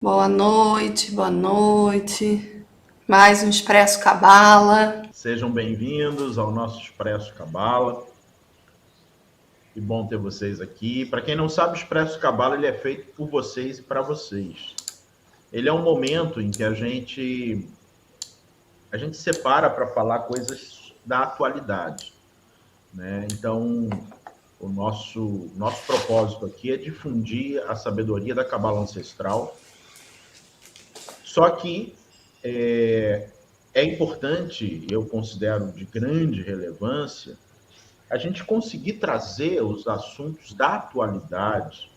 Boa noite, boa noite. Mais um Expresso Cabala. Sejam bem-vindos ao nosso Expresso Cabala. Que bom ter vocês aqui. Para quem não sabe, o Expresso Cabala ele é feito por vocês e para vocês. Ele é um momento em que a gente separa para falar coisas da atualidade, né? Então, o nosso propósito aqui é difundir a sabedoria da Cabala ancestral. Só que é importante, eu considero de grande relevância, a gente conseguir trazer os assuntos da atualidade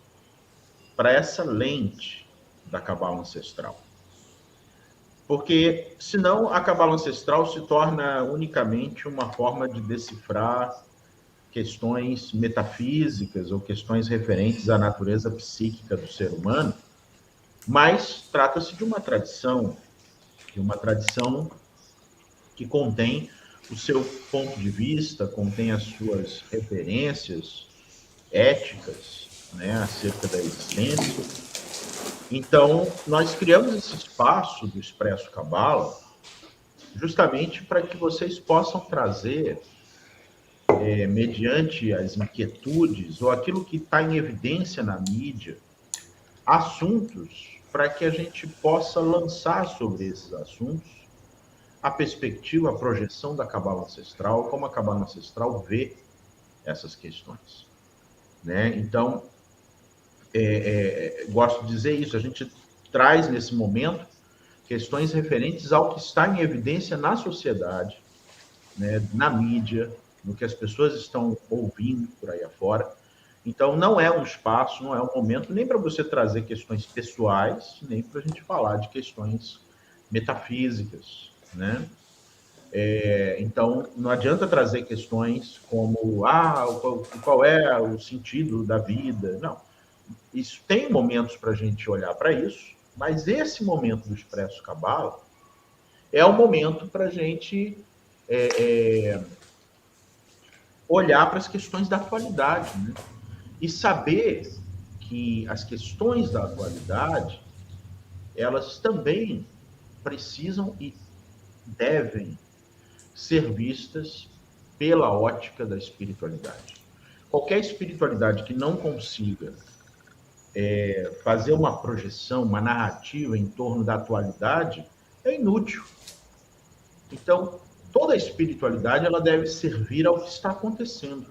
para essa lente da cabala ancestral. Porque, senão, a cabala ancestral se torna unicamente uma forma de decifrar questões metafísicas ou questões referentes à natureza psíquica do ser humano, mas trata-se de uma tradição que contém o seu ponto de vista, contém as suas referências éticas, né, acerca da existência. Então, nós criamos esse espaço do Expresso Cabala justamente para que vocês possam trazer, mediante as inquietudes ou aquilo que está em evidência na mídia, assuntos para que a gente possa lançar sobre esses assuntos a perspectiva, a projeção da cabala ancestral, como a cabala ancestral vê essas questões, né? Então, gosto de dizer isso, a gente traz nesse momento questões referentes ao que está em evidência na sociedade, né, na mídia, no que as pessoas estão ouvindo por aí afora. Então, não é um espaço, não é um momento nem para você trazer questões pessoais, nem para a gente falar de questões metafísicas, né? Então, não adianta trazer questões como qual é o sentido da vida. Não. Isso tem momentos para a gente olhar para isso, mas esse momento do Expresso Cabala é o momento para a gente olhar para as questões da atualidade, né? E saber que as questões da atualidade elas também precisam e devem ser vistas pela ótica da espiritualidade. Qualquer espiritualidade que não consiga fazer uma projeção, uma narrativa em torno da atualidade é inútil. Então, toda a espiritualidade ela deve servir ao que está acontecendo.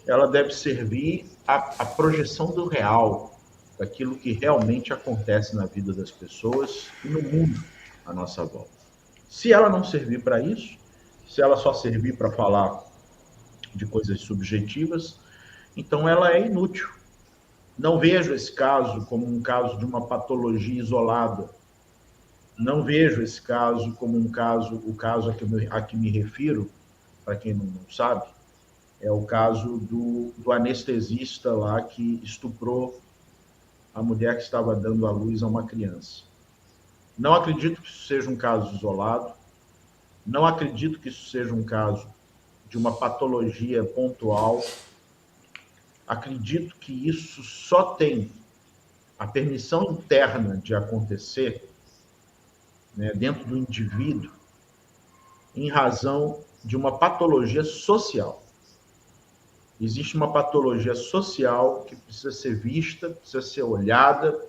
Ela deve servir à projeção do real, daquilo que realmente acontece na vida das pessoas e no mundo à nossa volta. Se ela não servir para isso, se ela só servir para falar de coisas subjetivas, então ela é inútil. Não vejo esse caso como um caso de uma patologia isolada. Não vejo esse caso como um caso, o caso a que me refiro, para quem não sabe, é o caso do anestesista lá que estuprou a mulher que estava dando à luz a uma criança. Não acredito que isso seja um caso isolado, não acredito que isso seja um caso de uma patologia pontual. Acredito que isso só tem a permissão interna de acontecer, né, dentro do indivíduo, em razão de uma patologia social. Existe uma patologia social que precisa ser vista, precisa ser olhada,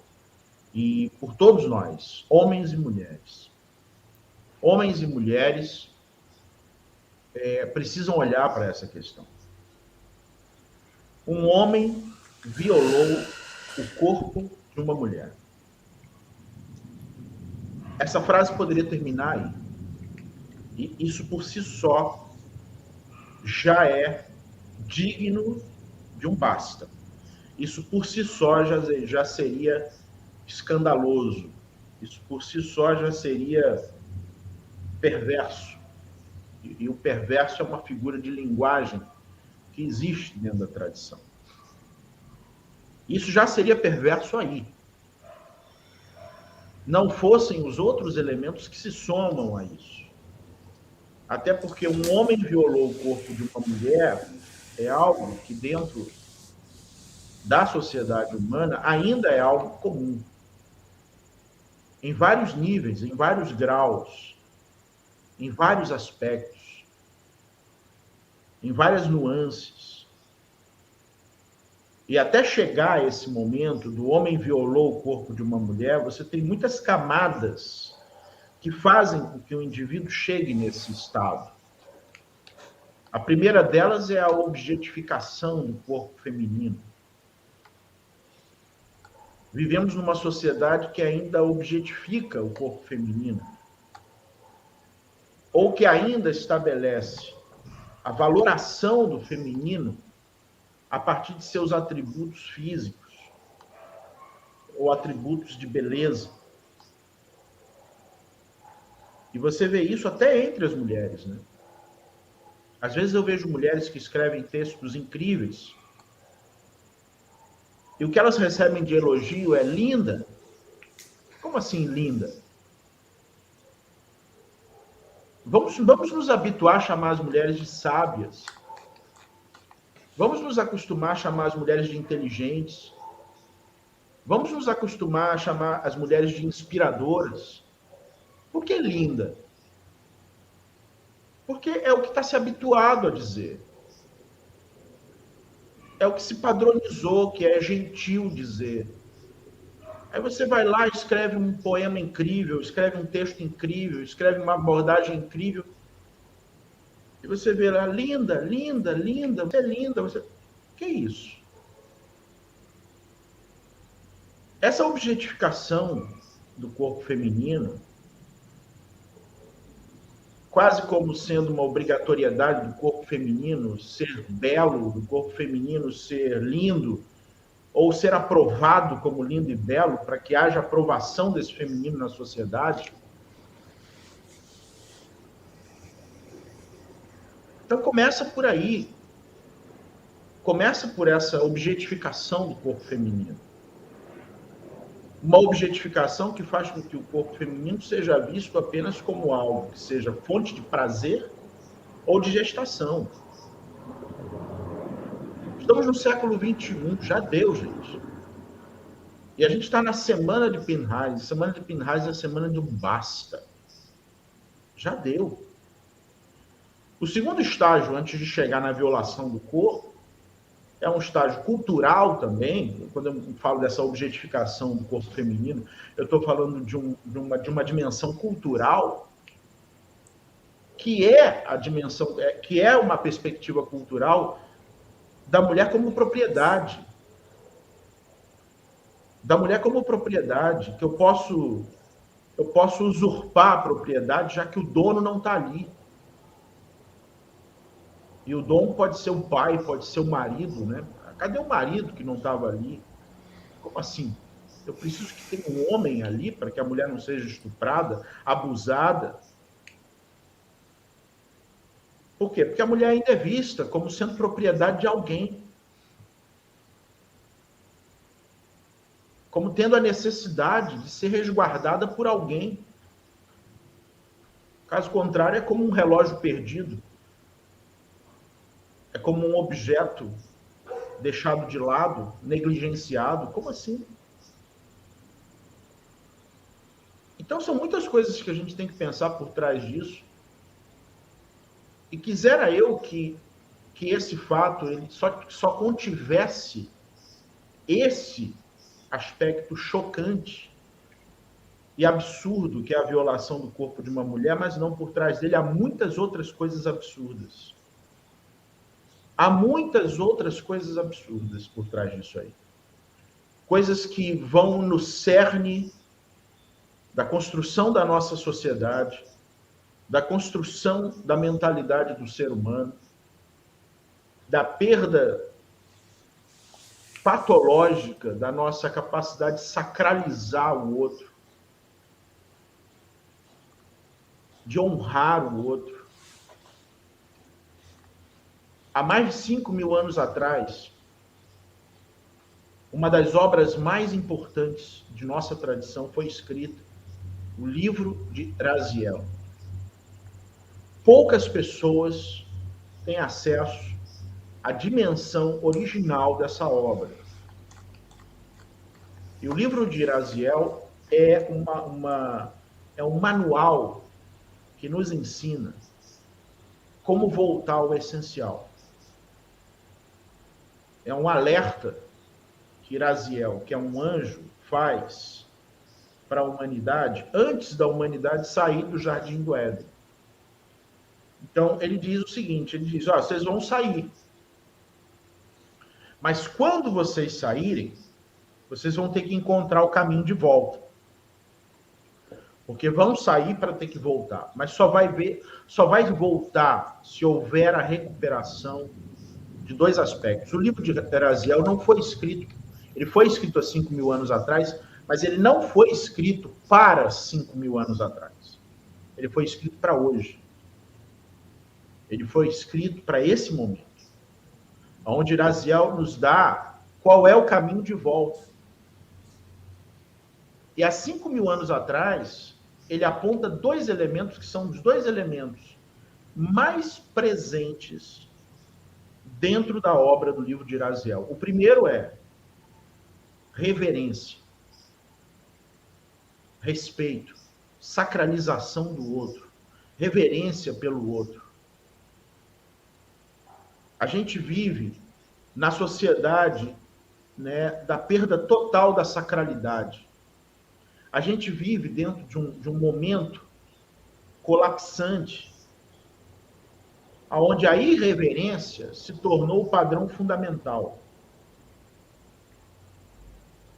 e por todos nós, homens e mulheres. Homens e mulheres precisam olhar para essa questão. Um homem violou o corpo de uma mulher. Essa frase poderia terminar aí. E isso por si só já é digno de um basta. Isso por si só já seria escandaloso. Isso por si só já seria perverso. E o perverso é uma figura de linguagem que existe dentro da tradição. Isso já seria perverso aí. Não fossem os outros elementos que se somam a isso. Até porque um homem violou o corpo de uma mulher é algo que dentro da sociedade humana ainda é algo comum. em vários níveis, em vários graus, em vários aspectos, em várias nuances. E até chegar a esse momento do homem violou o corpo de uma mulher, você tem muitas camadas que fazem com que o indivíduo chegue nesse estado. A primeira delas é a objetificação do corpo feminino. Vivemos numa sociedade que ainda objetifica o corpo feminino, ou que ainda estabelece a valoração do feminino a partir de seus atributos físicos ou atributos de beleza. E você vê isso até entre as mulheres, né? Às vezes eu vejo mulheres que escrevem textos incríveis e o que elas recebem de elogio é linda. Como assim linda? Vamos nos habituar a chamar as mulheres de sábias. Vamos nos acostumar a chamar as mulheres de inteligentes. Vamos nos acostumar a chamar as mulheres de inspiradoras. Por que linda? Porque é o que está se habituado a dizer. É o que se padronizou, que é gentil dizer. Aí você vai lá, escreve um poema incrível, escreve um texto incrível, escreve uma abordagem incrível. E você vê lá, linda, linda, linda, você é linda. Que isso? Essa objetificação do corpo feminino, quase como sendo uma obrigatoriedade do corpo feminino ser belo, do corpo feminino ser lindo, ou ser aprovado como lindo e belo, para que haja aprovação desse feminino na sociedade. Então começa por aí. Começa por essa objetificação do corpo feminino. Uma objetificação que faz com que o corpo feminino seja visto apenas como algo que seja fonte de prazer ou de gestação. Estamos no século XXI, já deu, gente. E a gente está na semana de Pinhais. A semana de Pinhais é a semana do basta. Já deu. O segundo estágio, antes de chegar na violação do corpo, é um estágio cultural também. Quando eu falo dessa objetificação do corpo feminino, eu estou falando de uma dimensão cultural, que é a dimensão, que é uma perspectiva cultural da mulher como propriedade. Da mulher como propriedade, que eu posso usurpar a propriedade, já que o dono não está ali. E o dono pode ser o pai, pode ser o marido, né? Cadê o marido que não estava ali? Como assim? Eu preciso que tenha um homem ali para que a mulher não seja estuprada, abusada. Por quê? Porque a mulher ainda é vista como sendo propriedade de alguém. Como tendo a necessidade de ser resguardada por alguém. Caso contrário, é como um relógio perdido. É como um objeto deixado de lado, negligenciado. Como assim? Então, são muitas coisas que a gente tem que pensar por trás disso. E quisera eu que esse fato ele só contivesse esse aspecto chocante e absurdo que é a violação do corpo de uma mulher, mas não por trás dele há muitas outras coisas absurdas. Há muitas outras coisas absurdas por trás disso aí. Coisas que vão no cerne da construção da nossa sociedade, da construção da mentalidade do ser humano, da perda patológica da nossa capacidade de sacralizar o outro, de honrar o outro. Há mais de 5.000 anos atrás, uma das obras mais importantes de nossa tradição foi escrita, o livro de Raziel. Poucas pessoas têm acesso à dimensão original dessa obra. E o livro de Raziel é é um manual que nos ensina como voltar ao essencial. É um alerta que Iraziel, que é um anjo, faz para a humanidade antes da humanidade sair do Jardim do Éden. Então, ele diz o seguinte, ele diz, vocês vão sair. Mas quando vocês saírem, vocês vão ter que encontrar o caminho de volta. Porque vão sair para ter que voltar. Mas só vai voltar se houver a recuperação de dois aspectos. O livro de Iraziel não foi escrito, ele foi escrito há 5.000 anos atrás, mas ele não foi escrito para 5.000 anos atrás. Ele foi escrito para hoje. Ele foi escrito para esse momento, onde Iraziel nos dá qual é o caminho de volta. E há 5.000 anos atrás, ele aponta dois elementos que são os dois elementos mais presentes dentro da obra do livro de Iraziel. O primeiro é reverência, respeito, sacralização do outro, reverência pelo outro. A gente vive na sociedade, né, da perda total da sacralidade. A gente vive dentro de um momento colapsante, onde a irreverência se tornou o padrão fundamental.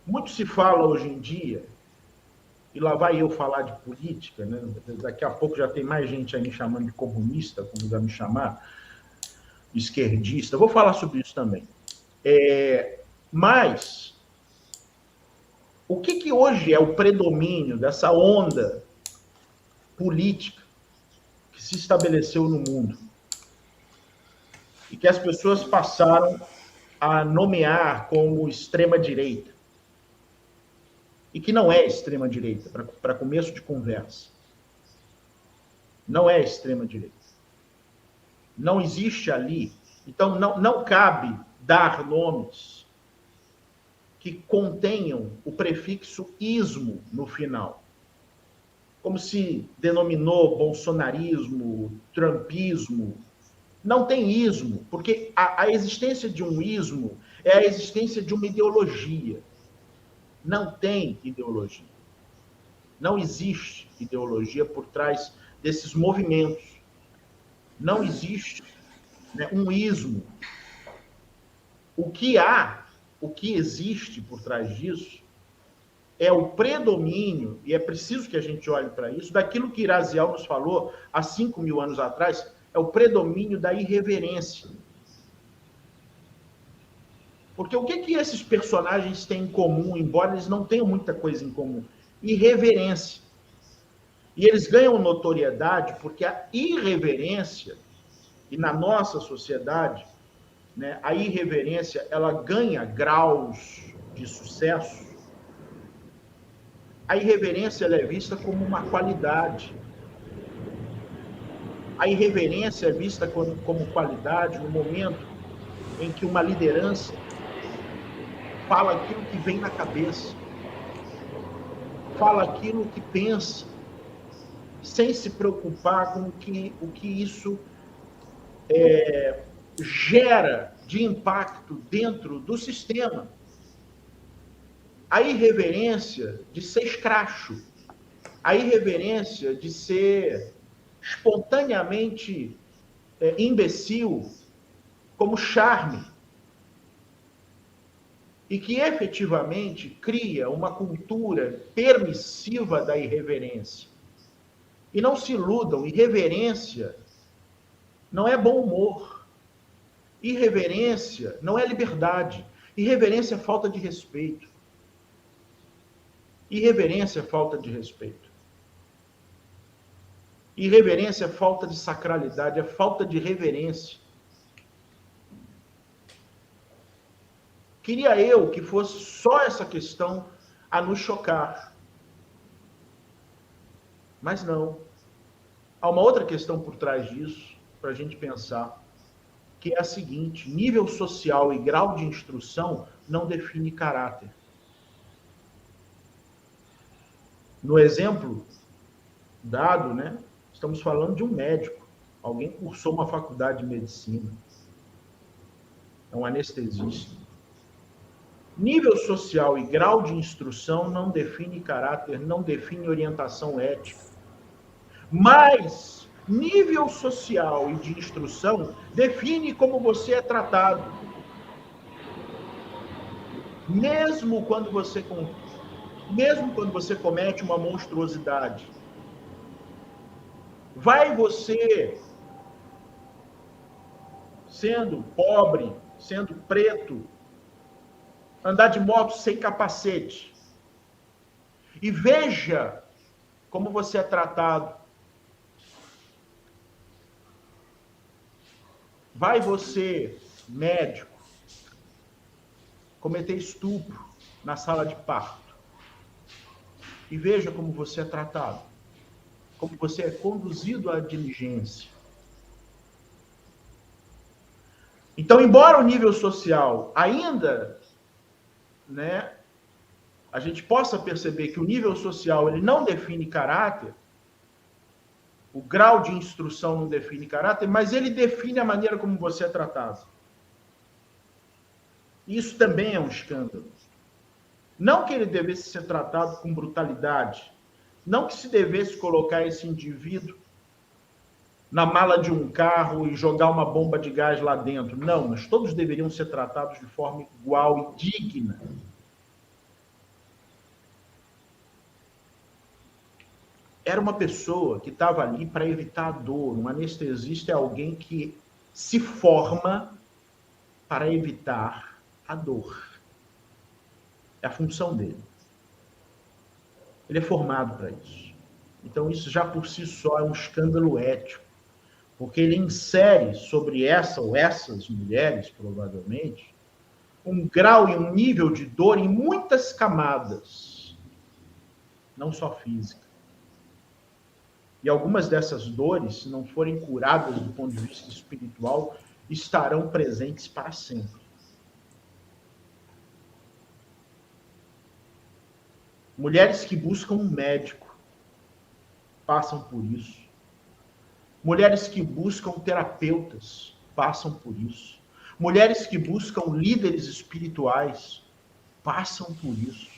Muito se fala hoje em dia, e lá vai eu falar de política, né? Daqui a pouco já tem mais gente aí me chamando de comunista, como vai me chamar, esquerdista. Eu vou falar sobre isso também. Mas o que hoje é o predomínio dessa onda política que se estabeleceu no mundo e que as pessoas passaram a nomear como extrema-direita, e que não é extrema-direita, para começo de conversa. Não é extrema-direita. Não existe ali. Então, não cabe dar nomes que contenham o prefixo ismo no final. Como se denominou bolsonarismo, trumpismo. Não tem ismo, porque a existência de um ismo é a existência de uma ideologia. Não tem ideologia. Não existe ideologia por trás desses movimentos. Não existe, né, um ismo. O que existe por trás disso é o predomínio, e é preciso que a gente olhe para isso, daquilo que Iraziel nos falou há 5.000 anos atrás, é o predomínio da irreverência. Porque o que esses personagens têm em comum, embora eles não tenham muita coisa em comum? Irreverência. E eles ganham notoriedade porque a irreverência, e na nossa sociedade, né, a irreverência, ela ganha graus de sucesso. A irreverência, ela é vista como uma qualidade. A irreverência é vista como qualidade no momento em que uma liderança fala aquilo que vem na cabeça, fala aquilo que pensa, sem se preocupar com o que isso gera de impacto dentro do sistema. A irreverência de ser escracho, a irreverência de ser espontaneamente imbecil, como charme, e que efetivamente cria uma cultura permissiva da irreverência. E não se iludam, irreverência não é bom humor. Irreverência não é liberdade. Irreverência é falta de respeito. Irreverência é falta de respeito. Irreverência é falta de sacralidade, é falta de reverência. Queria eu que fosse só essa questão a nos chocar. Mas não. Há uma outra questão por trás disso, para a gente pensar, que é a seguinte: nível social e grau de instrução não define caráter. No exemplo dado, né, estamos falando de um médico. Alguém cursou uma faculdade de medicina. É um anestesista. Nível social e grau de instrução não define caráter, não define orientação ética. Mas nível social e de instrução define como você é tratado. Mesmo quando você comete uma monstruosidade, vai você, sendo pobre, sendo preto, andar de moto sem capacete, e veja como você é tratado. Vai você, médico, cometer estupro na sala de parto, e veja como você é tratado, como você é conduzido à diligência. Então, embora o nível social ainda, né, a gente possa perceber que o nível social ele não define caráter, o grau de instrução não define caráter, mas ele define a maneira como você é tratado. Isso também é um escândalo. Não que ele devesse ser tratado com brutalidade, não que se devesse colocar esse indivíduo na mala de um carro e jogar uma bomba de gás lá dentro. Não, mas todos deveriam ser tratados de forma igual e digna. Era uma pessoa que estava ali para evitar a dor. Um anestesista é alguém que se forma para evitar a dor. É a função dele. Ele é formado para isso. Então, isso já por si só é um escândalo ético, porque ele insere sobre essa ou essas mulheres, provavelmente, um grau e um nível de dor em muitas camadas, não só física. E algumas dessas dores, se não forem curadas do ponto de vista espiritual, estarão presentes para sempre. Mulheres que buscam um médico passam por isso. Mulheres que buscam terapeutas passam por isso. Mulheres que buscam líderes espirituais passam por isso.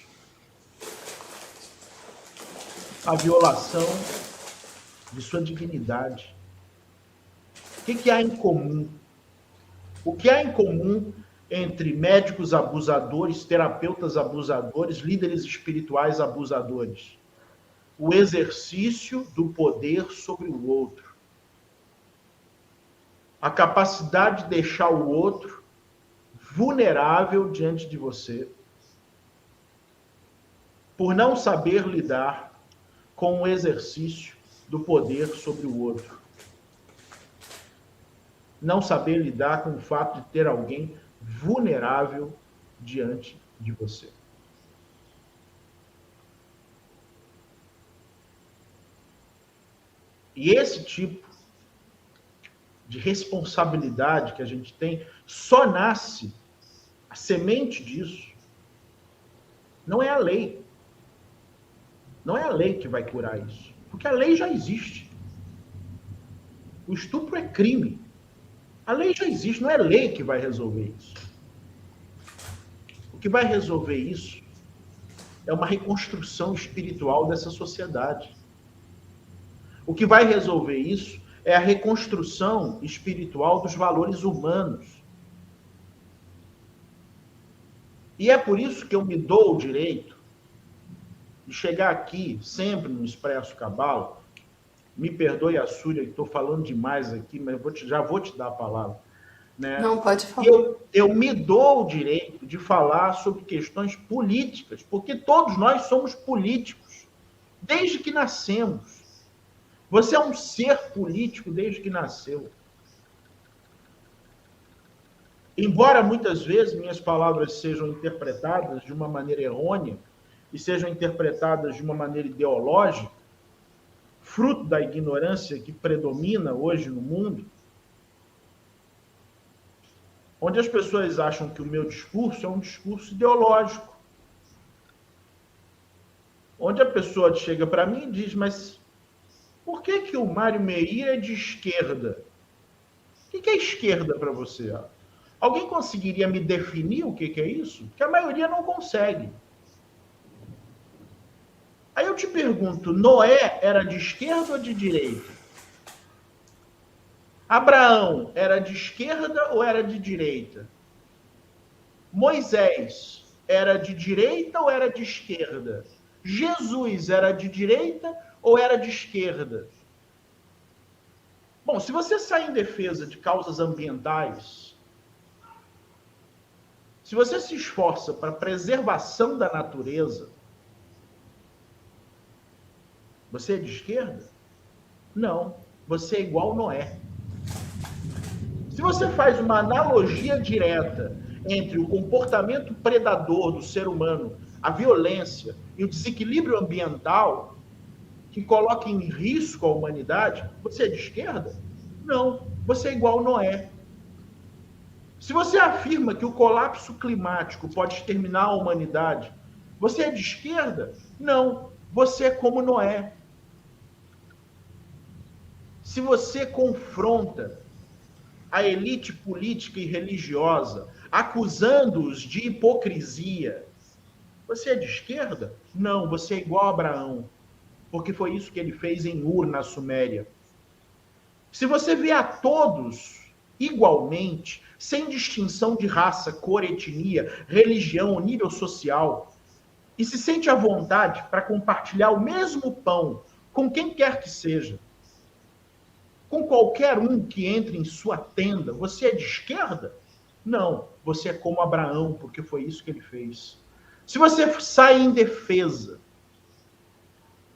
A violação de sua dignidade. O que há em comum? O que há em comum entre médicos abusadores, terapeutas abusadores, líderes espirituais abusadores? O exercício do poder sobre o outro. A capacidade de deixar o outro vulnerável diante de você. Por não saber lidar com o exercício do poder sobre o outro. Não saber lidar com o fato de ter alguém vulnerável diante de você. E esse tipo de responsabilidade que a gente tem só nasce, a semente disso, não é a lei. Não é a lei que vai curar isso. Porque a lei já existe. O estupro é crime. A lei já existe, não é a lei que vai resolver isso. O que vai resolver isso é uma reconstrução espiritual dessa sociedade. O que vai resolver isso é a reconstrução espiritual dos valores humanos. E é por isso que eu me dou o direito de chegar aqui, sempre no Expresso Cabala, me perdoe a Súria, que estou falando demais aqui, mas já vou te dar a palavra. Né? Não, pode falar. Eu me dou o direito de falar sobre questões políticas, porque todos nós somos políticos, desde que nascemos. Você é um ser político desde que nasceu. Embora muitas vezes minhas palavras sejam interpretadas de uma maneira errônea e sejam interpretadas de uma maneira ideológica, fruto da ignorância que predomina hoje no mundo, onde as pessoas acham que o meu discurso é um discurso ideológico. onde a pessoa chega para mim e diz, mas por que que o Mário Meir é de esquerda? O que é esquerda para você? Alguém conseguiria me definir o que é isso? Porque a maioria não consegue. Aí eu te pergunto, Noé era de esquerda ou de direita? Abraão era de esquerda ou era de direita? Moisés era de direita ou era de esquerda? Jesus era de direita ou era de esquerda? Bom, se você sai em defesa de causas ambientais, se você se esforça para a preservação da natureza, você é de esquerda? Não, você é igual Noé. Se você faz uma analogia direta entre o comportamento predador do ser humano, a violência e o desequilíbrio ambiental, que coloca em risco a humanidade, você é de esquerda? Não, você é igual Noé. Se você afirma que o colapso climático pode exterminar a humanidade, você é de esquerda? Não, você é como Noé. Se você confronta a elite política e religiosa, acusando-os de hipocrisia, você é de esquerda? Não, você é igual a Abraão, porque foi isso que ele fez em Ur, na Suméria. Se você vê a todos igualmente, sem distinção de raça, cor, etnia, religião ou nível social, e se sente à vontade para compartilhar o mesmo pão com quem quer que seja, com qualquer um que entre em sua tenda, você é de esquerda? Não, você é como Abraão, porque foi isso que ele fez. Se você sai em defesa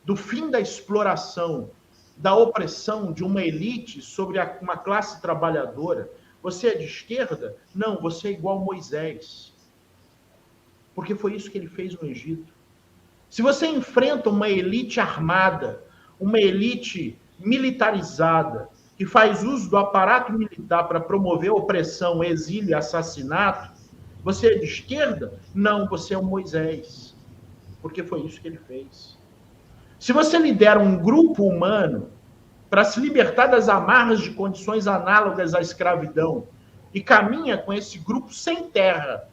do fim da exploração, da opressão de uma elite sobre uma classe trabalhadora, você é de esquerda? Não, você é igual Moisés, porque foi isso que ele fez no Egito. Se você enfrenta uma elite armada, uma elite militarizada, que faz uso do aparato militar para promover opressão, exílio e assassinato, você é de esquerda? Não, você é o Moisés, porque foi isso que ele fez. Se você lidera um grupo humano para se libertar das amarras de condições análogas à escravidão e caminha com esse grupo sem terra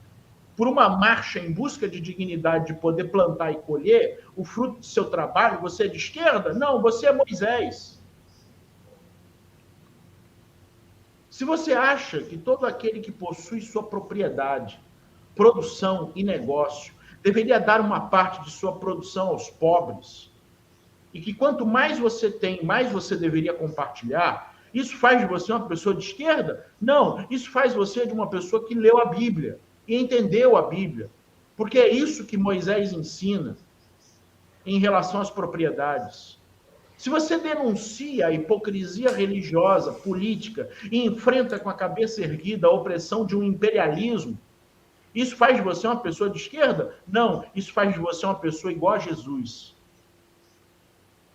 por uma marcha em busca de dignidade, de poder plantar e colher o fruto do seu trabalho, você é de esquerda? Não, você é Moisés. Se você acha que todo aquele que possui sua propriedade, produção e negócio deveria dar uma parte de sua produção aos pobres, e que quanto mais você tem, mais você deveria compartilhar, isso faz de você uma pessoa de esquerda? Não, isso faz você de uma pessoa que leu a Bíblia e entendeu a Bíblia. Porque é isso que Moisés ensina em relação às propriedades. Se você denuncia a hipocrisia religiosa, política, e enfrenta com a cabeça erguida a opressão de um imperialismo, isso faz de você uma pessoa de esquerda? Não, isso faz de você uma pessoa igual a Jesus.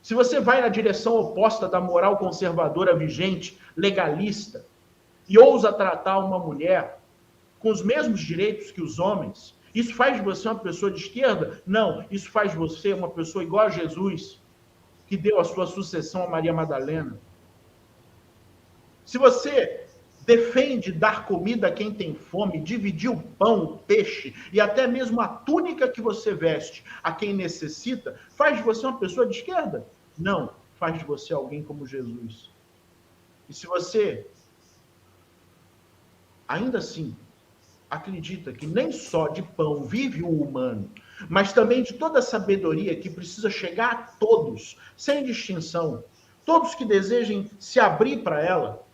Se você vai na direção oposta da moral conservadora vigente, legalista, e ousa tratar uma mulher com os mesmos direitos que os homens, isso faz de você uma pessoa de esquerda? Não, isso faz de você uma pessoa igual a Jesus, que deu a sua sucessão a Maria Madalena. Se você defende dar comida a quem tem fome, dividir o pão, o peixe e até mesmo a túnica que você veste a quem necessita, faz de você uma pessoa de esquerda? Não, faz de você alguém como Jesus. E se você, ainda assim, acredita que nem só de pão vive o humano, mas também de toda a sabedoria que precisa chegar a todos, sem distinção, todos que desejem se abrir para ela,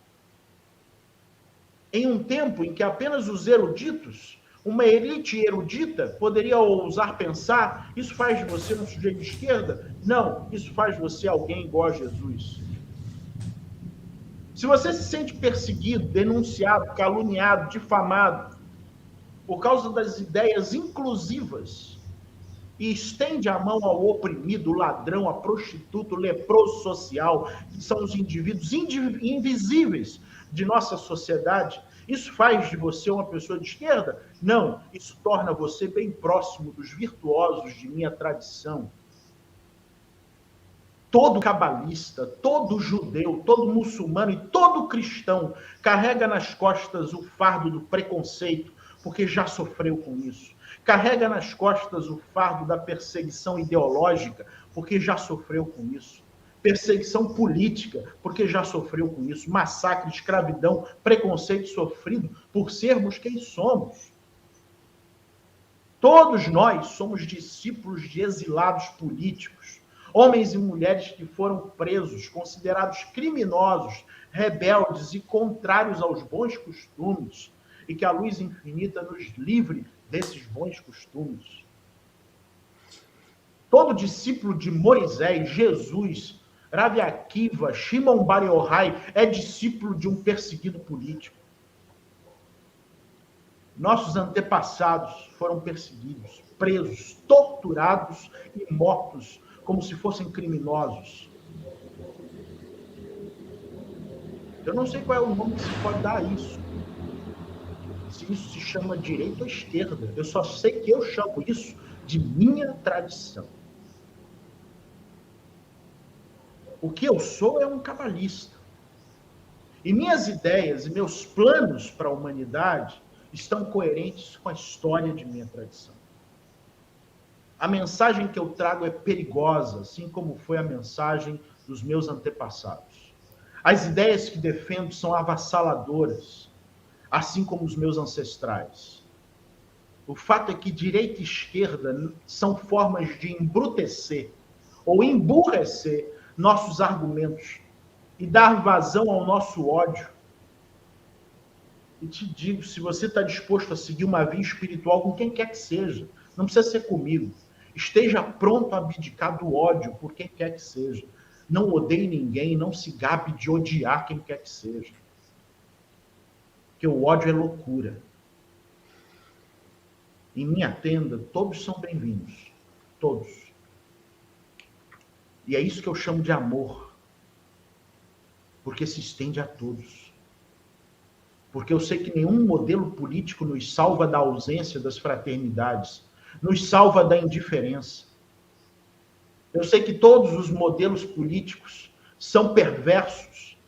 em um tempo em que apenas os eruditos, uma elite erudita, poderia ousar pensar, isso faz de você um sujeito de esquerda? Não, isso faz de você alguém igual a Jesus. Se você se sente perseguido, denunciado, caluniado, difamado, por causa das ideias inclusivas, e estende a mão ao oprimido, o ladrão, a prostituta, o leproso social, que são os indivíduos invisíveis de nossa sociedade, isso faz de você uma pessoa de esquerda? Não, isso torna você bem próximo dos virtuosos de minha tradição. Todo cabalista, todo judeu, todo muçulmano e todo cristão carrega nas costas o fardo do preconceito, porque já sofreu com isso. Carrega nas costas o fardo da perseguição ideológica, porque já sofreu com isso. Perseguição política, porque já sofreu com isso. Massacre, escravidão, preconceito sofrido por sermos quem somos. Todos nós somos discípulos de exilados políticos. Homens e mulheres que foram presos, considerados criminosos, rebeldes e contrários aos bons costumes, e que a luz infinita nos livre desses bons costumes. Todo discípulo de Moisés, Jesus, Rabi Akiva, Shimon Bar Yochai é discípulo de um perseguido político. Nossos antepassados foram perseguidos, presos, torturados e mortos como se fossem criminosos. Eu não sei qual é o nome que se pode dar a isso. Se isso se chama direita ou esquerda. Eu só sei que eu chamo isso de minha tradição. O que eu sou é um cabalista. E minhas ideias e meus planos para a humanidade estão coerentes com a história de minha tradição. A mensagem que eu trago é perigosa, assim como foi a mensagem dos meus antepassados. As ideias que defendo são avassaladoras, assim como os meus ancestrais. O fato é que direita e esquerda são formas de embrutecer ou emburrecer nossos argumentos e dar vazão ao nosso ódio. E te digo, se você está disposto a seguir uma via espiritual com quem quer que seja, não precisa ser comigo, esteja pronto a abdicar do ódio por quem quer que seja. Não odeie ninguém, não se gabe de odiar quem quer que seja. Porque o ódio é loucura. Em minha tenda, todos são bem-vindos. Todos. E é isso que eu chamo de amor. Porque se estende a todos. Porque eu sei que nenhum modelo político nos salva da ausência das fraternidades, nos salva da indiferença. Eu sei que todos os modelos políticos são perversos,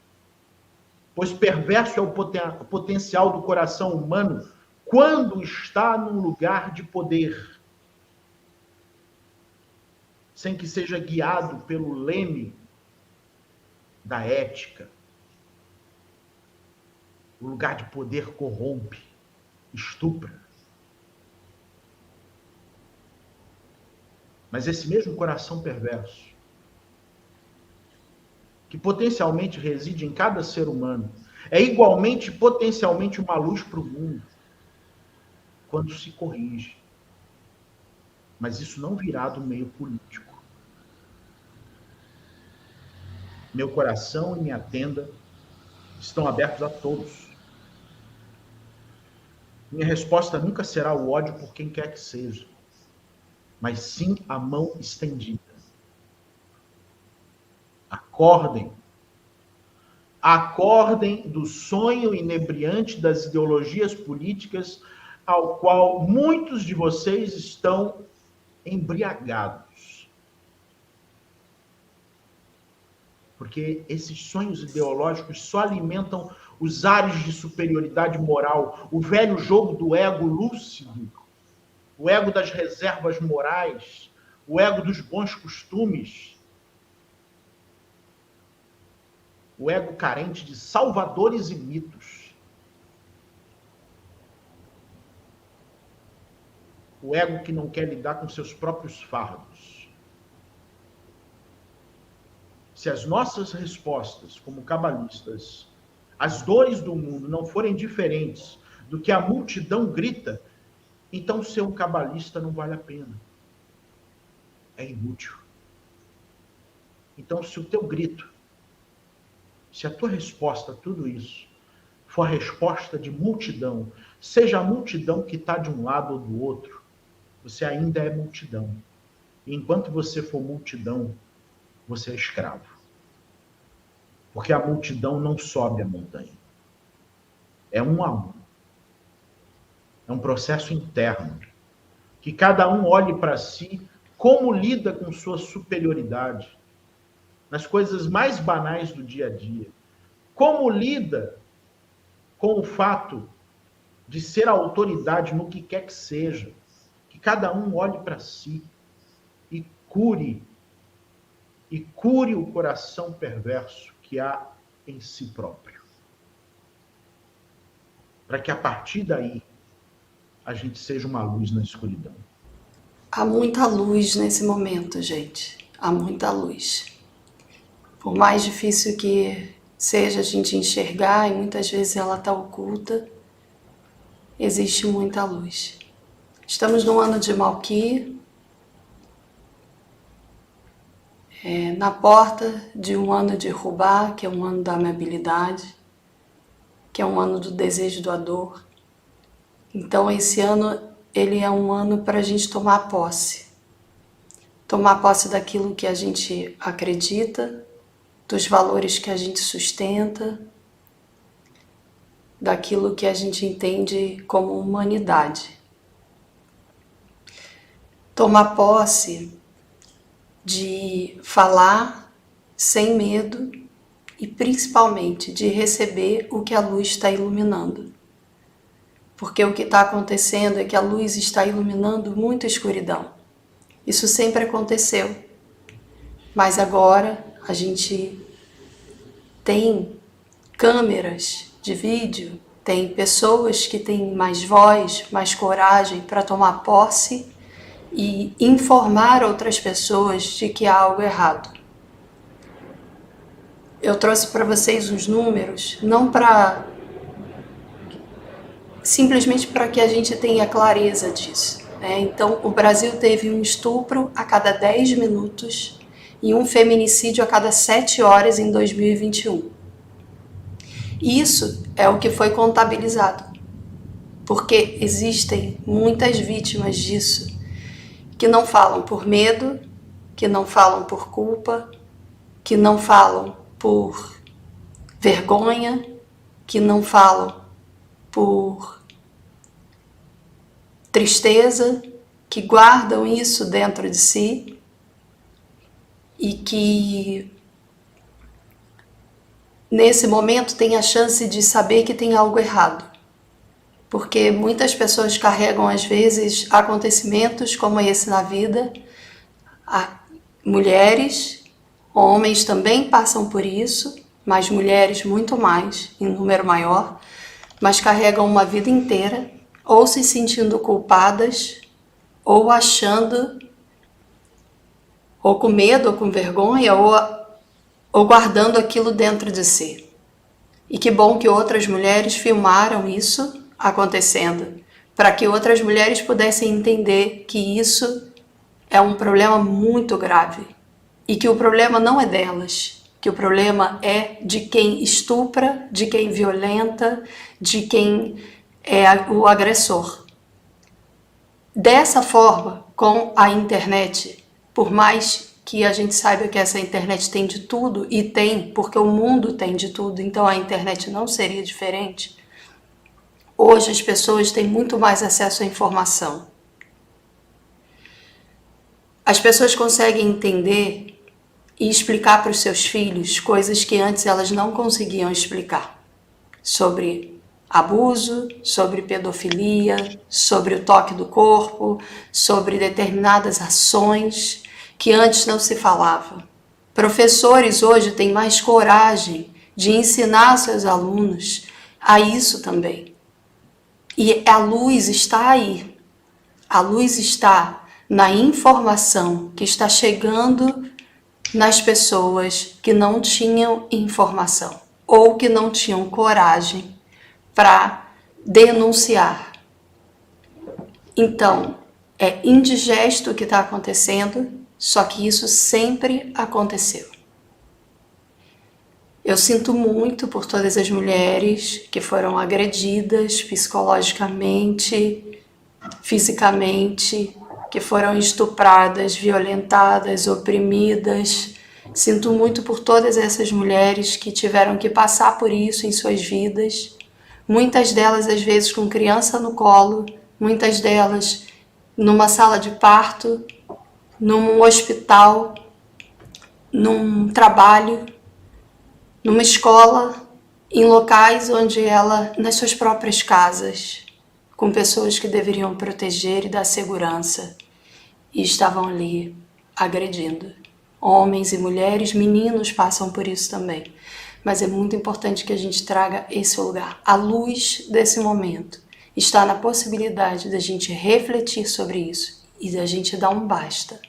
pois perverso é o potencial do coração humano quando está num lugar de poder, sem que seja guiado pelo leme da ética. O lugar de poder corrompe, estupra. Mas esse mesmo coração perverso, que potencialmente reside em cada ser humano, é igualmente potencialmente uma luz para o mundo, quando se corrige. Mas isso não virá do meio político. Meu coração e minha tenda estão abertos a todos. Minha resposta nunca será o ódio por quem quer que seja, mas sim a mão estendida. Acordem. Acordem do sonho inebriante das ideologias políticas ao qual muitos de vocês estão embriagados. Porque esses sonhos ideológicos só alimentam os ares de superioridade moral, o velho jogo do ego lúcido, o ego das reservas morais, o ego dos bons costumes, o ego carente de salvadores e mitos, o ego que não quer lidar com seus próprios fardos. Se as nossas respostas, como cabalistas, as dores do mundo não forem diferentes do que a multidão grita, então ser um cabalista não vale a pena. É inútil. Então, se o teu grito, se a tua resposta a tudo isso for a resposta de multidão, seja a multidão que está de um lado ou do outro, você ainda é multidão. E enquanto você for multidão, você é escravo. Porque a multidão não sobe a montanha. É um a um. É um processo interno. Que cada um olhe para si como lida com sua superioridade. nas coisas mais banais do dia a dia? Como lida com o fato de ser autoridade no que quer que seja? Que cada um olhe para si e cure o coração perverso que há em si próprio. Para que a partir daí a gente seja uma luz na escuridão. Há muita luz nesse momento, gente. Há muita luz. Por mais difícil que seja a gente enxergar, e muitas vezes ela está oculta, existe muita luz. Estamos no ano de Malki, na porta de um ano de Rubá, que é um ano da amabilidade, que é um ano do desejo doador. Então esse ano, ele é um ano para a gente tomar posse. Tomar posse daquilo que a gente acredita, dos valores que a gente sustenta, daquilo que a gente entende como humanidade. Tomar posse de falar sem medo e principalmente de receber o que a luz está iluminando. Porque o que está acontecendo é que a luz está iluminando muita escuridão. Isso sempre aconteceu. Mas agora a gente tem câmeras de vídeo, tem pessoas que têm mais voz, mais coragem para tomar posse e informar outras pessoas de que há algo errado. Eu trouxe para vocês uns números, não para... simplesmente para que a gente tenha clareza disso, né? Então, o Brasil teve um estupro a cada 10 minutos e um feminicídio a cada 7 horas em 2021. Isso é o que foi contabilizado, porque existem muitas vítimas disso que não falam por medo, que não falam por culpa, que não falam por vergonha, que não falam por tristeza, que guardam isso dentro de si e que nesse momento tem a chance de saber que tem algo errado. Porque muitas pessoas carregam, às vezes, acontecimentos como esse na vida. Mulheres, homens também passam por isso, mas mulheres muito mais, em número maior, mas carregam uma vida inteira, ou se sentindo culpadas, ou achando, ou com medo, ou com vergonha, ou guardando aquilo dentro de si. E que bom que outras mulheres filmaram isso acontecendo, para que outras mulheres pudessem entender que isso é um problema muito grave e que o problema não é delas, que o problema é de quem estupra, de quem violenta, de quem é o agressor. Dessa forma, com a internet, por mais que a gente saiba que essa internet tem de tudo, e tem, porque o mundo tem de tudo, então a internet não seria diferente. Hoje as pessoas têm muito mais acesso à informação. As pessoas conseguem entender e explicar para os seus filhos coisas que antes elas não conseguiam explicar. Sobre abuso, sobre pedofilia, sobre o toque do corpo, sobre determinadas ações que antes não se falava. Professores hoje têm mais coragem de ensinar seus alunos a isso também. E a luz está aí. A luz está na informação que está chegando nas pessoas que não tinham informação ou que não tinham coragem para denunciar. Então, é indigesto o que está acontecendo, só que isso sempre aconteceu. Eu sinto muito por todas as mulheres que foram agredidas psicologicamente, fisicamente, que foram estupradas, violentadas, oprimidas. Sinto muito por todas essas mulheres que tiveram que passar por isso em suas vidas. Muitas delas, às vezes, com criança no colo, muitas delas numa sala de parto, num hospital, num trabalho, numa escola, em locais onde ela, nas suas próprias casas, com pessoas que deveriam proteger e dar segurança, e estavam ali agredindo. Homens e mulheres, meninos passam por isso também. Mas é muito importante que a gente traga esse lugar. A luz desse momento está na possibilidade da gente refletir sobre isso e da gente dar um basta.